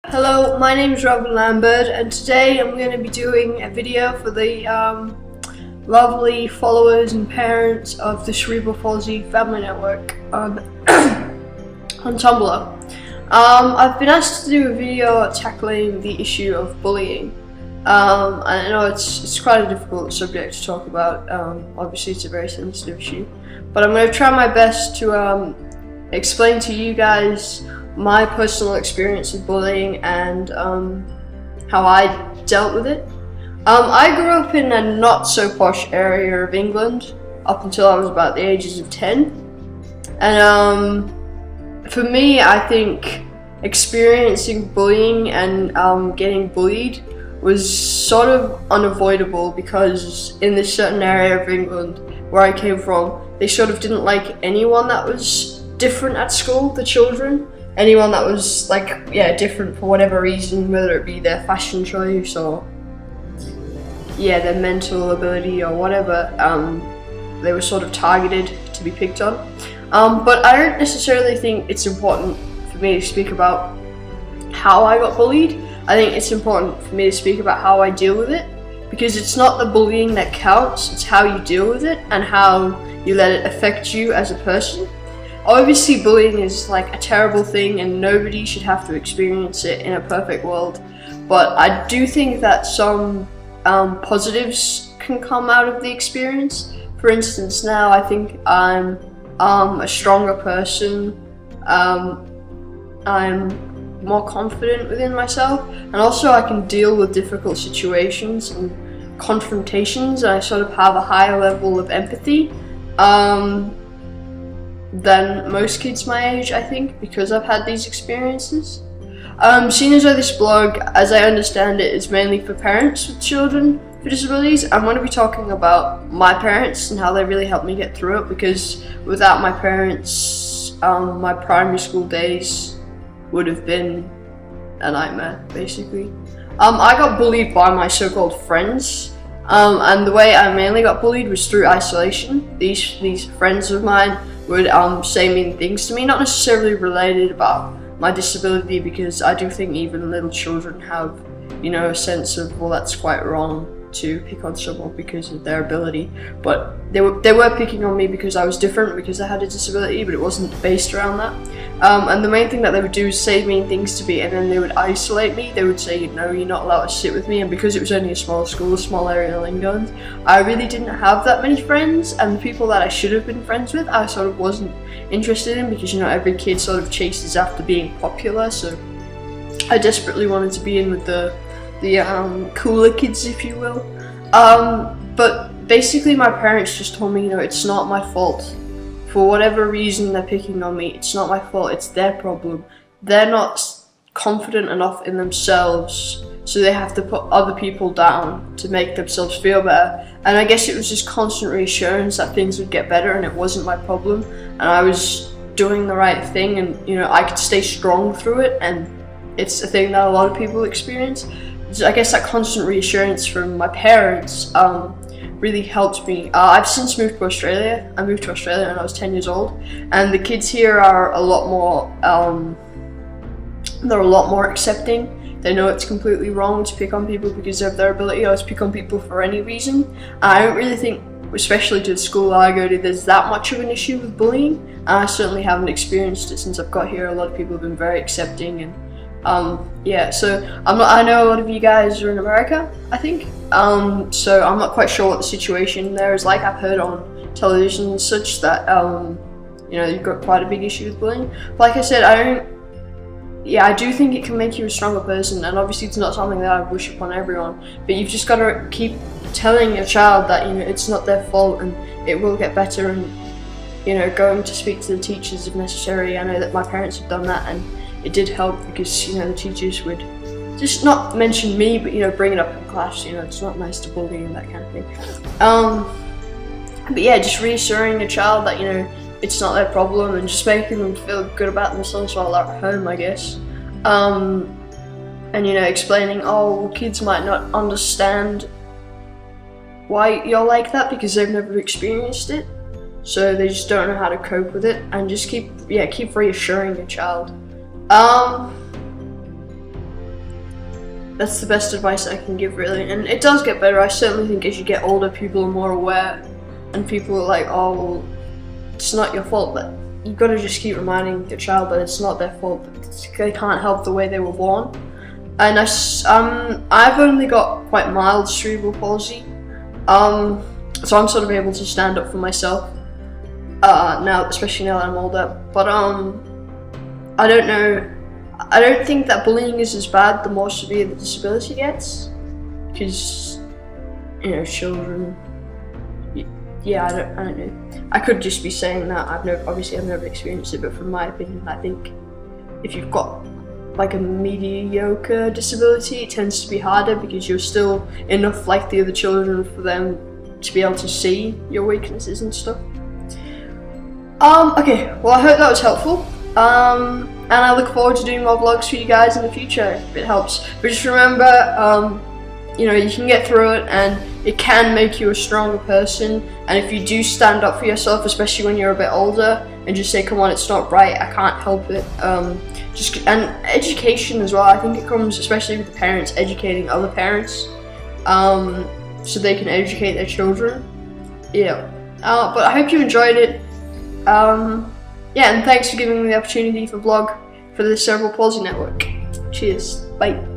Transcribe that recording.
Hello, my name is Robyn Lambird, and today I'm going to be doing a video for the lovely followers and parents of the Cerebral Palsy family network on Tumblr. I've been asked to do a video tackling the issue of bullying. I know it's quite a difficult subject to talk about. Obviously it's a very sensitive issue, but I'm going to try my best to explain to you guys my personal experience with bullying and how I dealt with it. I grew up in a not so posh area of England up until I was about the ages of 10, and for me, I think experiencing bullying and getting bullied was sort of unavoidable, because in this certain area of England where I came from, they sort of didn't like anyone that was different at school, the children. Anyone that was different for whatever reason, whether it be their fashion choice or their mental ability or whatever, they were sort of targeted to be picked on. But I don't necessarily think it's important for me to speak about how I got bullied. I think it's important for me to speak about how I deal with it, because it's not the bullying that counts, it's how you deal with it and how you let it affect you as a person. Obviously, bullying is like a terrible thing and nobody should have to experience it in a perfect world. But I do think that some positives can come out of the experience. For instance, now I think I'm a stronger person. I'm more confident within myself, and also I can deal with difficult situations and confrontations, and I sort of have a higher level of empathy than most kids my age, I think, because I've had these experiences. Seeing as though this blog, as I understand it, is mainly for parents with children with disabilities, I'm going to be talking about my parents and how they really helped me get through it, because without my parents, my primary school days would have been a nightmare, basically. I got bullied by my so-called friends, and the way I mainly got bullied was through isolation. These friends of mine would say mean things to me, not necessarily related about my disability, because I do think even little children have, a sense of, well, that's quite wrong to pick on someone because of their ability. But they were picking on me because I was different, because I had a disability, but it wasn't based around that. And the main thing that they would do is say mean things to me, and then they would isolate me. They would say, you're not allowed to sit with me, and because it was only a small school, a small area in England, I really didn't have that many friends, and the people that I should have been friends with, I sort of wasn't interested in, because every kid sort of chases after being popular, so I desperately wanted to be in with the cooler kids, if you will. But basically my parents just told me, it's not my fault. For whatever reason they're picking on me, it's not my fault, it's their problem. They're not confident enough in themselves, so they have to put other people down to make themselves feel better. And I guess it was just constant reassurance that things would get better and it wasn't my problem, and I was doing the right thing, and I could stay strong through it, and it's a thing that a lot of people experience. I guess that constant reassurance from my parents really helped me. I've since moved to Australia. I moved to Australia when I was 10 years old, and the kids here are a lot more they're a lot more accepting. They know it's completely wrong to pick on people because of their ability, or to pick on people for any reason. I don't really think, especially to the school I go to, there's that much of an issue with bullying, and I certainly haven't experienced it since I've got here. A lot of people have been very accepting, and so I know a lot of you guys are in America, I think, so I'm not quite sure what the situation there is like. I've heard on television and such that you've got quite a big issue with bullying, but like I said, I do think it can make you a stronger person, and obviously it's not something that I wish upon everyone, but you've just got to keep telling your child that it's not their fault and it will get better, and going to speak to the teachers if necessary. I know that my parents have done that, and it did help, because the teachers would just not mention me, but bring it up in class. It's not nice to bully and that kind of thing. But just reassuring a child that it's not their problem, and just making them feel good about themselves while they're at home, I guess. And explaining, kids might not understand why you're like that because they've never experienced it, so they just don't know how to cope with it, and just keep reassuring your child. that's the best advice I can give, really. And it does get better. I certainly think as you get older, people are more aware, and people are like, oh, well, it's not your fault, but you've got to just keep reminding your child that it's not their fault, that they can't help the way they were born. And I've only got quite mild cerebral palsy, so I'm sort of able to stand up for myself now, especially now that I'm older. But I don't know. I don't think that bullying is as bad the more severe the disability gets, because, you know, children. Yeah, I don't know. I could just be saying that. Obviously I've never experienced it, but from my opinion, I think if you've got like a mediocre disability, it tends to be harder because you're still enough like the other children for them to be able to see your weaknesses and stuff. Okay, well, I hope that was helpful. And I look forward to doing more vlogs for you guys in the future if it helps. But just remember, you know, you can get through it, and it can make you a stronger person. And if you do stand up for yourself, especially when you're a bit older, and just say, come on, it's not right, I can't help it. And education as well. I think it comes especially with the parents educating other parents, so they can educate their children. Yeah. But I hope you enjoyed it. Yeah, and thanks for giving me the opportunity for vlog for the Cerebral Palsy Network. Cheers. Bye.